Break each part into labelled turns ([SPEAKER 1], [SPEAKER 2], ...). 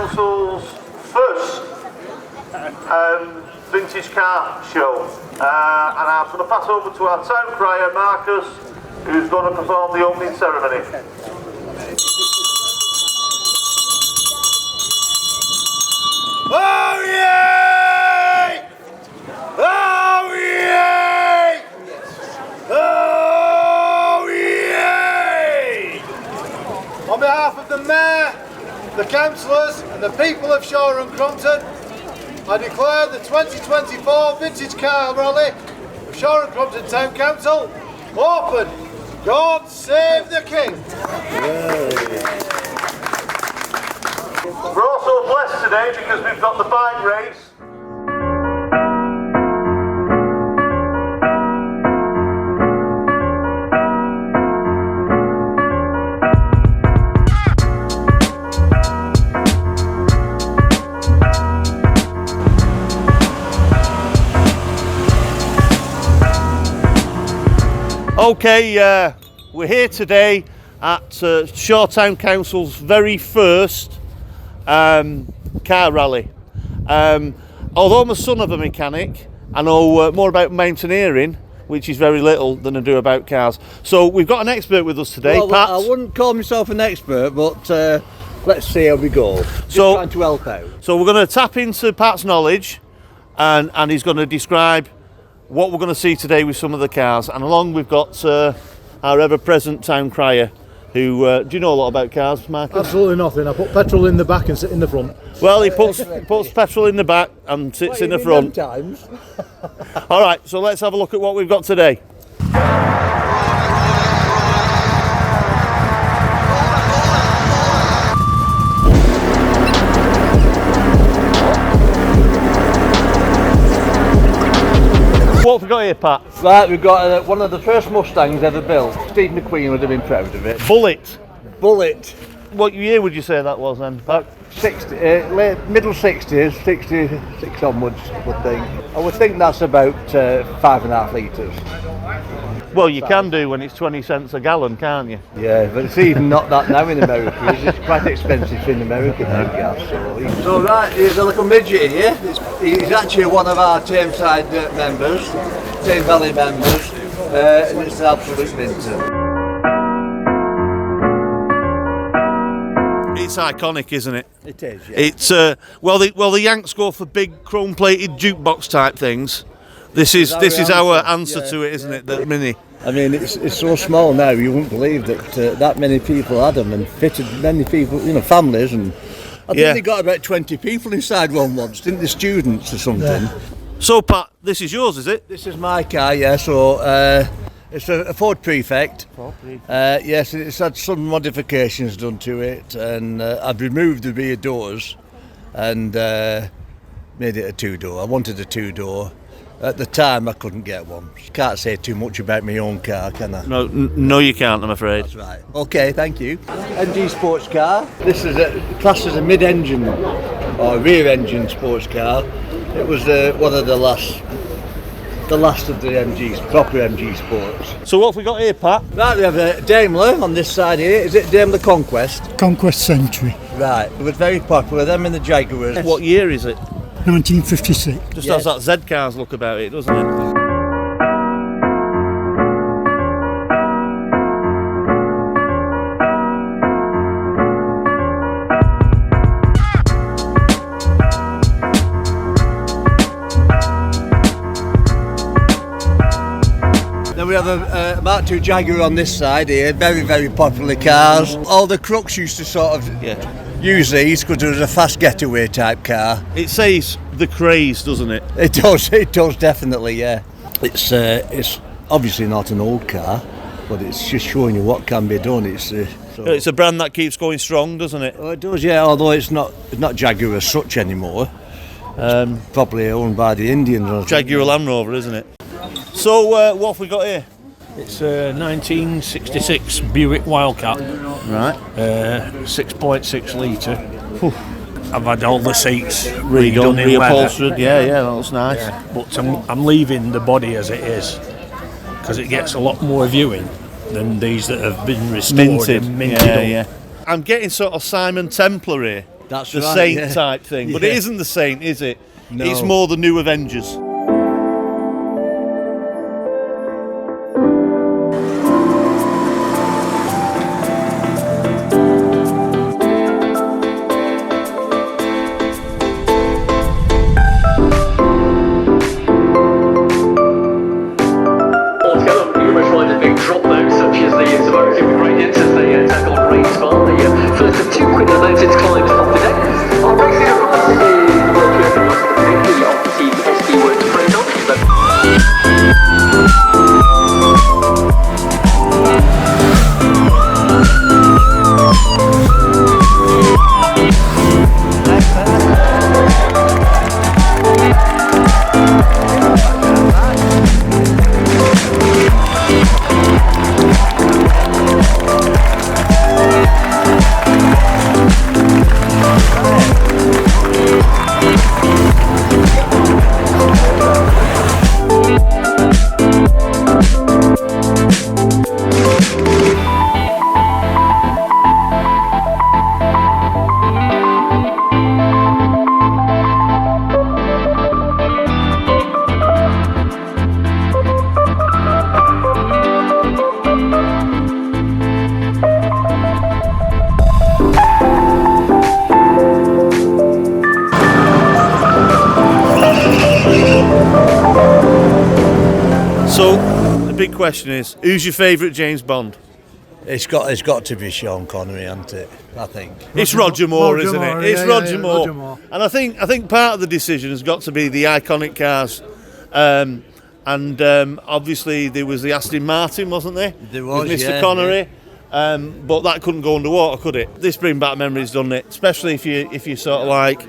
[SPEAKER 1] Council's first vintage car show. And I'm going to pass over to our town crier, Marcus, who's going to perform the opening ceremony.
[SPEAKER 2] Oh yay! Oh yay! Oh yay! On behalf of the Mayor, the Councillors and the people of Shore and Crompton, I declare the 2024 Vintage Car Rally of Shore and Crompton Town Council open. God save the King!
[SPEAKER 1] We're also blessed today because we've got the bike race. Okay, we're here today at Shore Town Council's very first car rally. Although I'm a son of a mechanic, I know more about mountaineering, which is very little, than I do about cars. So we've got an expert with us today,
[SPEAKER 3] well,
[SPEAKER 1] Pat.
[SPEAKER 3] I wouldn't call myself an expert, but let's see how we go. Just trying to help out.
[SPEAKER 1] So we're going to tap into Pat's knowledge, and he's going to describe what we're going to see today with some of the cars. And along we've got our ever-present town crier, who, do you know a lot about cars, Marcus?
[SPEAKER 4] Absolutely nothing. I put petrol in the back and sit in the front.
[SPEAKER 1] Well, he puts petrol in the back and sits in the front.
[SPEAKER 3] Times.
[SPEAKER 1] All right, so let's have a look at what we've got today. What have we got here, Pat?
[SPEAKER 3] Right, we've got one of the first Mustangs ever built. Steve McQueen would have been proud of it.
[SPEAKER 1] Bullet.
[SPEAKER 3] Bullet.
[SPEAKER 1] What year would you say that was then, Pat?
[SPEAKER 3] 60, middle 60s, 66 onwards, I would think. I would think that's about 5.5 litres.
[SPEAKER 1] Well, you can do when it's 20 cents a gallon, can't you?
[SPEAKER 3] Yeah, but it's even not that now in America. It's quite expensive in America now, gas. So right, here's a little midget here. He's actually one of our Tameside members, Tame Valley members, and it's an absolute minter.
[SPEAKER 1] It's iconic, isn't it?
[SPEAKER 3] It is, yeah.
[SPEAKER 1] It's well, the Yanks go for big chrome-plated jukebox type things. This is our answer to it, isn't it? The Mini.
[SPEAKER 3] I mean, it's so small now. You wouldn't believe that that many people had them and fitted many people, families, and I think they got about 20 people inside one once, didn't they? Students or something.
[SPEAKER 1] Yeah. So, Pat, this is yours, is it?
[SPEAKER 3] This is my car, yeah. So it's a Ford Prefect. Yes, it's had some modifications done to it, and I've removed the rear doors and made it a two-door. I wanted a two-door. At the time, I couldn't get one. Can't say too much about my own car, can I?
[SPEAKER 1] No, you can't, I'm afraid.
[SPEAKER 3] That's right. Okay, thank you. MG sports car. This is classed as a mid-engine or rear-engine sports car. It was one of the last of the MGs, proper MG sports.
[SPEAKER 1] So what have we got here, Pat?
[SPEAKER 3] Right, we have a Daimler on this side here. Is it Daimler Conquest?
[SPEAKER 4] Conquest Century,
[SPEAKER 3] Right, it was very popular. Them and the Jaguars.
[SPEAKER 1] What year is it?
[SPEAKER 4] 1956.
[SPEAKER 1] Just has that Z Cars look about it, doesn't it?
[SPEAKER 3] Then we have a Mark II Jaguar on this side here, very, very popular cars. All the crooks used to sort of use these because it was a fast getaway type car.
[SPEAKER 1] It says the craze, doesn't it?
[SPEAKER 3] It does definitely, yeah. It's obviously not an old car, but it's just showing you what can be done.
[SPEAKER 1] It's a brand that keeps going strong, doesn't it?
[SPEAKER 3] Oh, it does, yeah, although it's not Jaguar as such anymore. Probably owned by the Indians.
[SPEAKER 1] Jaguar Land Rover, isn't it? So what have we got here?
[SPEAKER 5] It's a 1966 Buick Wildcat,
[SPEAKER 1] right?
[SPEAKER 5] 6.6 litre. I've had all the seats redone in
[SPEAKER 1] reupholstered.
[SPEAKER 5] leather.
[SPEAKER 1] Yeah, that looks nice.
[SPEAKER 5] Yeah, but I'm leaving the body as it is because it gets a lot more viewing than these that have been restored and minted up.
[SPEAKER 1] I'm getting sort of Simon Templar here.
[SPEAKER 3] That's
[SPEAKER 1] the
[SPEAKER 3] right,
[SPEAKER 1] Saint
[SPEAKER 3] yeah.
[SPEAKER 1] type thing. But
[SPEAKER 3] Yeah.
[SPEAKER 1] it isn't the Saint, is it?
[SPEAKER 3] No.
[SPEAKER 1] It's more the New Avengers.
[SPEAKER 6] Altogether, numerous riders being dropped though, such as the Subaru Super Gradients as they tackle Rains Bar, the first of 2 Quinlan Mountains climbs of the day. Our racing across is the World Champion of the Team SD Works Proton.
[SPEAKER 1] So, the big question is, who's your favourite James Bond?
[SPEAKER 3] It's got to be Sean Connery, hasn't it? I think.
[SPEAKER 1] It's Roger Moore,
[SPEAKER 4] Roger
[SPEAKER 1] isn't
[SPEAKER 4] Moore,
[SPEAKER 1] it? It's
[SPEAKER 4] yeah,
[SPEAKER 1] Roger
[SPEAKER 4] yeah,
[SPEAKER 1] Moore.
[SPEAKER 4] Roger Moore.
[SPEAKER 1] And I think part of the decision has got to be the iconic cars. Obviously there was the Aston Martin, wasn't there?
[SPEAKER 3] There was,
[SPEAKER 1] with Mr.
[SPEAKER 3] yeah,
[SPEAKER 1] Connery. But that couldn't go underwater, could it? This bring back memories, doesn't it? Especially if you sort of like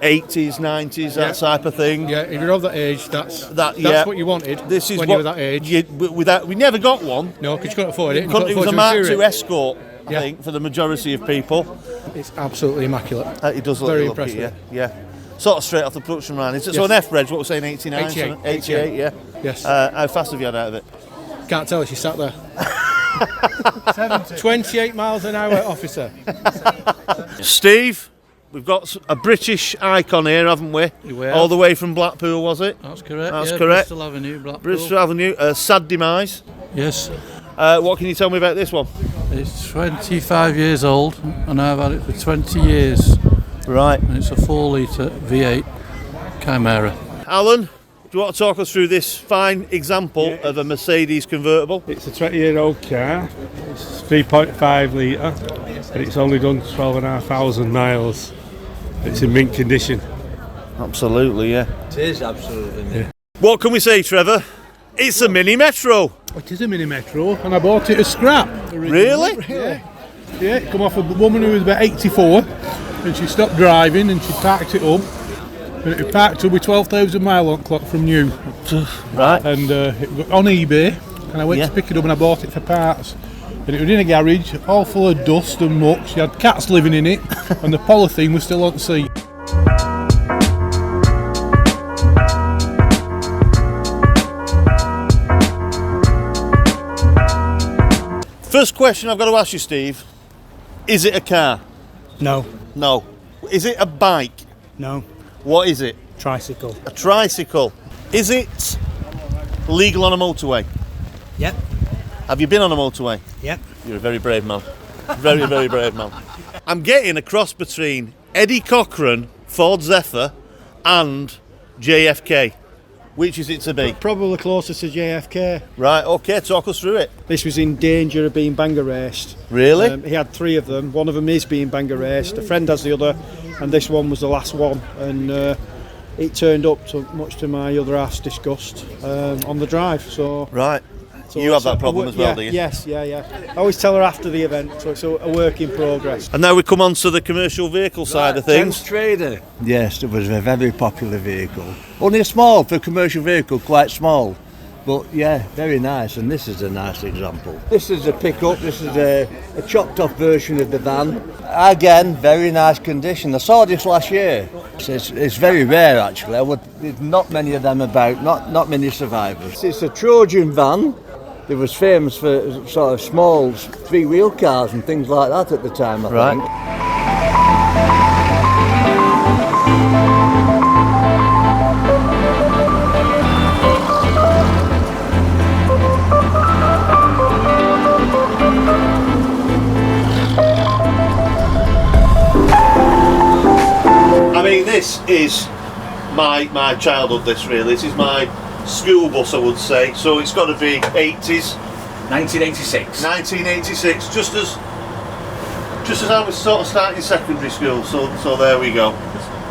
[SPEAKER 1] 80s, 90s, that type of thing.
[SPEAKER 7] Yeah, if you're of that age, that's
[SPEAKER 1] yeah.
[SPEAKER 7] what you wanted.
[SPEAKER 1] This is
[SPEAKER 7] when
[SPEAKER 1] what
[SPEAKER 7] you were that age.
[SPEAKER 1] we never got one.
[SPEAKER 7] No, because you couldn't afford it. You
[SPEAKER 1] It
[SPEAKER 7] couldn't
[SPEAKER 1] was a
[SPEAKER 7] afford to
[SPEAKER 1] Mark
[SPEAKER 7] insure
[SPEAKER 1] II
[SPEAKER 7] it.
[SPEAKER 1] Escort, I
[SPEAKER 7] Yeah.
[SPEAKER 1] think, for the majority of people.
[SPEAKER 7] It's absolutely immaculate.
[SPEAKER 1] It does look
[SPEAKER 7] Very
[SPEAKER 1] lucky,
[SPEAKER 7] impressive.
[SPEAKER 1] yeah. Sort of straight off the production line. Is it so
[SPEAKER 7] Yes.
[SPEAKER 1] an F-Reg, what we're saying, 89?
[SPEAKER 7] 88,
[SPEAKER 1] 88, yeah.
[SPEAKER 7] Yes.
[SPEAKER 1] How fast have you had out of it?
[SPEAKER 7] Can't tell if she sat there. 28 miles an hour, officer.
[SPEAKER 1] Steve, we've got a British icon here, haven't we?
[SPEAKER 8] We have.
[SPEAKER 1] All the way from Blackpool, was it?
[SPEAKER 8] That's correct.
[SPEAKER 1] That's
[SPEAKER 8] yeah,
[SPEAKER 1] correct.
[SPEAKER 8] Bristol Avenue, Blackpool.
[SPEAKER 1] Bristol Avenue, a sad demise.
[SPEAKER 8] Yes,
[SPEAKER 1] What can you tell me about this one?
[SPEAKER 8] it's 25 years old, and I've had it for 20 years.
[SPEAKER 1] Right.
[SPEAKER 8] And it's a 4-litre V8 Chimera.
[SPEAKER 1] Alan, do you want to talk us through this fine example of a Mercedes convertible?
[SPEAKER 9] It's a 20-year-old car. It's 3.5 litre, and it's only done 12,500 miles. It's in mint condition.
[SPEAKER 1] Absolutely, yeah.
[SPEAKER 3] It is absolutely. Yeah.
[SPEAKER 1] What can we say, Trevor? It's a mini metro.
[SPEAKER 7] It is a mini metro, and I bought it as scrap.
[SPEAKER 1] Really?
[SPEAKER 7] Yeah. Yeah, it come off a woman who was about 84, and she stopped driving and she parked it up. And it parked up with 12,000 mile on clock from new.
[SPEAKER 1] Right.
[SPEAKER 7] And it was on eBay, and I went to pick it up and I bought it for parts. And it was in a garage, all full of dust and muck. She had cats living in it, and the polythene was still on the seat.
[SPEAKER 1] First question I've got to ask you, Steve. Is it a car?
[SPEAKER 4] No,
[SPEAKER 1] No. Is it a bike?
[SPEAKER 4] no.
[SPEAKER 1] What is it?
[SPEAKER 4] Tricycle.
[SPEAKER 1] A tricycle. Is it legal on a motorway?
[SPEAKER 4] Yep,
[SPEAKER 1] Have you been on a motorway?
[SPEAKER 4] yep.
[SPEAKER 1] You're a very brave man. Very, very brave man. I'm getting a cross between Eddie Cochran, Ford Zephyr, and JFK. Which is it to be?
[SPEAKER 10] Probably closest to JFK.
[SPEAKER 1] Right, okay, talk us through it.
[SPEAKER 10] This was in danger of being bang erased.
[SPEAKER 1] Really?
[SPEAKER 10] He had 3 of them. One of them is being bang erased. A friend has the other, and this one was the last one. And it turned up, much to my other half's disgust, on the drive. So
[SPEAKER 1] Right.
[SPEAKER 10] so
[SPEAKER 1] You have
[SPEAKER 10] it's
[SPEAKER 1] that
[SPEAKER 10] a
[SPEAKER 1] problem
[SPEAKER 10] wo-
[SPEAKER 1] as well,
[SPEAKER 10] yeah,
[SPEAKER 1] do you?
[SPEAKER 10] Yes, yeah. I always tell her after the event, so it's a work in progress.
[SPEAKER 1] And now we come on to the commercial vehicle side of things.
[SPEAKER 3] Trader. Yes, it was a very popular vehicle. Only small for a commercial vehicle, quite small. But yeah, very nice, and this is a nice example. This is a pickup, this is a chopped off version of the van. Again, very nice condition. I saw this last year. It's very rare actually. There's not many of them about, not many survivors. It's a Trojan van. It was famous for sort of small 3-wheel cars and things like that at the time, I think.
[SPEAKER 1] mean, this is my childhood. This is my school bus, I would say. So it's got to be 80s.
[SPEAKER 11] 1986.
[SPEAKER 1] 1986, just as I was sort of starting secondary school. So there we go.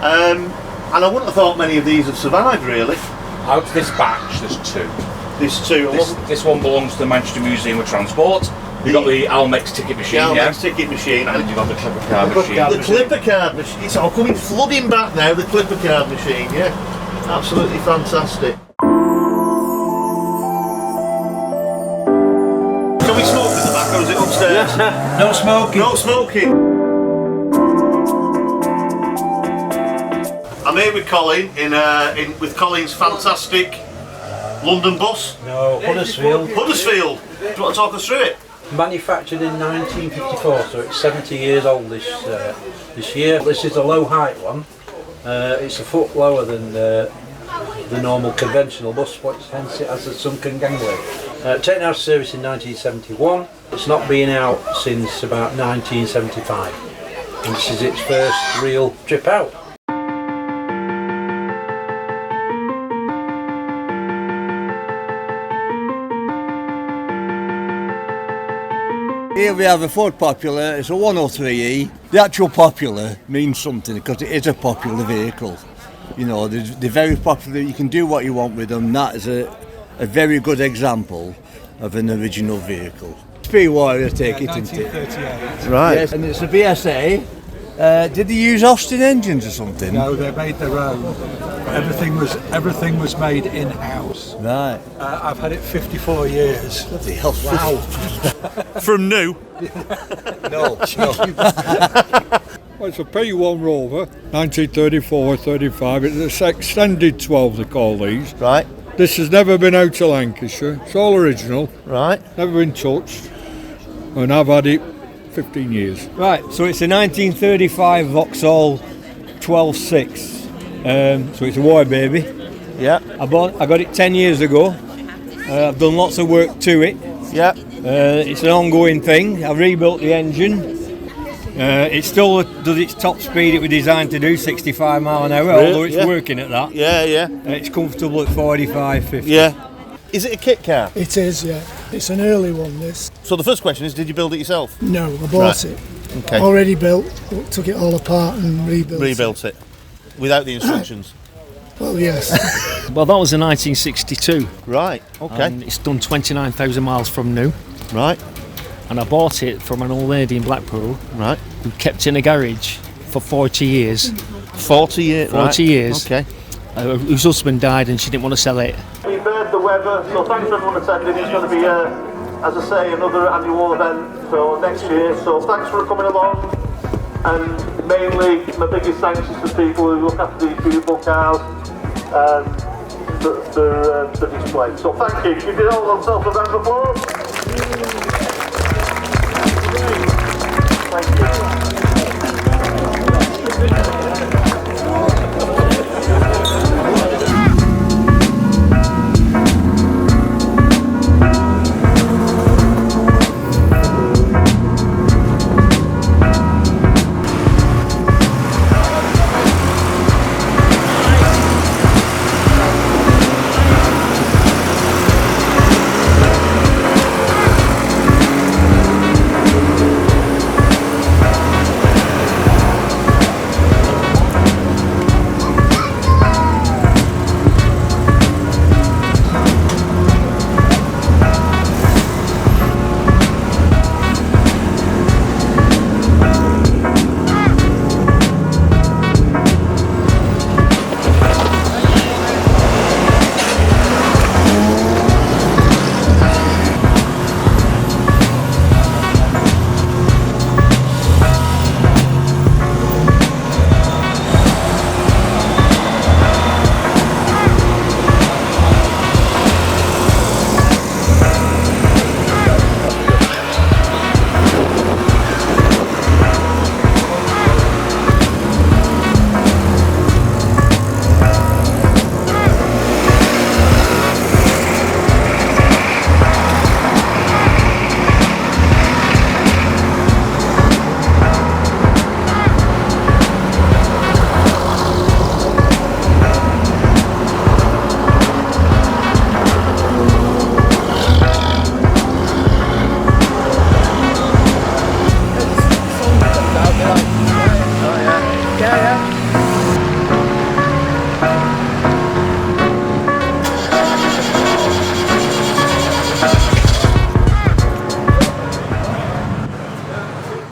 [SPEAKER 1] And I wouldn't have thought many of these have survived, really.
[SPEAKER 11] Out of this batch, there's two.
[SPEAKER 1] There's two.
[SPEAKER 11] This one belongs to the Manchester Museum of Transport. You've got the Almex ticket machine,
[SPEAKER 1] Almex ticket machine,
[SPEAKER 11] and you've got the Clipper card machine.
[SPEAKER 1] The Clipper card machine. It's all coming flooding back now. The Clipper card machine, yeah, absolutely fantastic. Can we smoke in the back, or is it upstairs?
[SPEAKER 11] No smoking.
[SPEAKER 1] No smoking. I'm here with Colin with Colin's fantastic London bus.
[SPEAKER 12] No, Huddersfield.
[SPEAKER 1] Huddersfield. Do you want to talk us through it?
[SPEAKER 12] Manufactured in 1954, so it's 70 years old this year. This is a low height one. It's a foot lower than the normal conventional bus, hence it has a sunken gangway. Taken out of service in 1971. It's not been out since about 1975, and this is its first real trip out.
[SPEAKER 3] Here we have a Ford Popular. It's a 103E. The actual Popular means something because it is a popular vehicle. You know, they're very popular. You can do what you want with them. That is a very good example of an original vehicle. Speed Warrior, take it into
[SPEAKER 7] 1938.
[SPEAKER 3] Right. Yes, and it's a BSA. Did they use Austin engines or something?
[SPEAKER 13] No, they made their own. Everything was made in house.
[SPEAKER 3] Right.
[SPEAKER 13] I've had it 54 years.
[SPEAKER 3] Bloody hell!
[SPEAKER 13] Wow.
[SPEAKER 1] From new?
[SPEAKER 3] No.
[SPEAKER 14] Well, it's a P1 Rover, 1934-35. It's an extended 12, they call these.
[SPEAKER 1] Right.
[SPEAKER 14] This has never been out to Lancashire. It's all original.
[SPEAKER 1] Right.
[SPEAKER 14] Never been touched. And I've had it 15 years.
[SPEAKER 15] Right, so it's a 1935 Vauxhall 12.6. So it's a war baby.
[SPEAKER 1] Yeah.
[SPEAKER 15] I got it 10 years ago. I've done lots of work to it.
[SPEAKER 1] Yeah.
[SPEAKER 15] It's an ongoing thing. I've rebuilt the engine. It still does its top speed it was designed to do, 65 mile an hour, although it's working at that.
[SPEAKER 1] Yeah, yeah.
[SPEAKER 15] It's comfortable at 45, 50.
[SPEAKER 1] Yeah. Is it a kit car?
[SPEAKER 16] It is, yeah. It's an early one, this.
[SPEAKER 1] So the first question is, did you build it yourself?
[SPEAKER 16] No, I bought it.
[SPEAKER 1] Okay.
[SPEAKER 16] Already built, took it all apart and rebuilt
[SPEAKER 1] it. Without the instructions?
[SPEAKER 16] Well, yes.
[SPEAKER 5] Well, that was in 1962.
[SPEAKER 1] Right, okay.
[SPEAKER 5] And it's done 29,000 miles from new.
[SPEAKER 1] Right.
[SPEAKER 5] And I bought it from an old lady in Blackpool.
[SPEAKER 1] Right.
[SPEAKER 5] Who kept it in a garage for 40 years.
[SPEAKER 1] 40 years?
[SPEAKER 5] 40 years.
[SPEAKER 1] Okay.
[SPEAKER 5] Whose husband died and she didn't want to sell it.
[SPEAKER 1] We've heard the weather, so thanks for everyone attending. It's going to be, as I say, another annual event for next year. So thanks for coming along. And mainly, my biggest thanks is to people who look after these beautiful cars and the display. So thank you. Give you all yourself a round of applause. Thank you.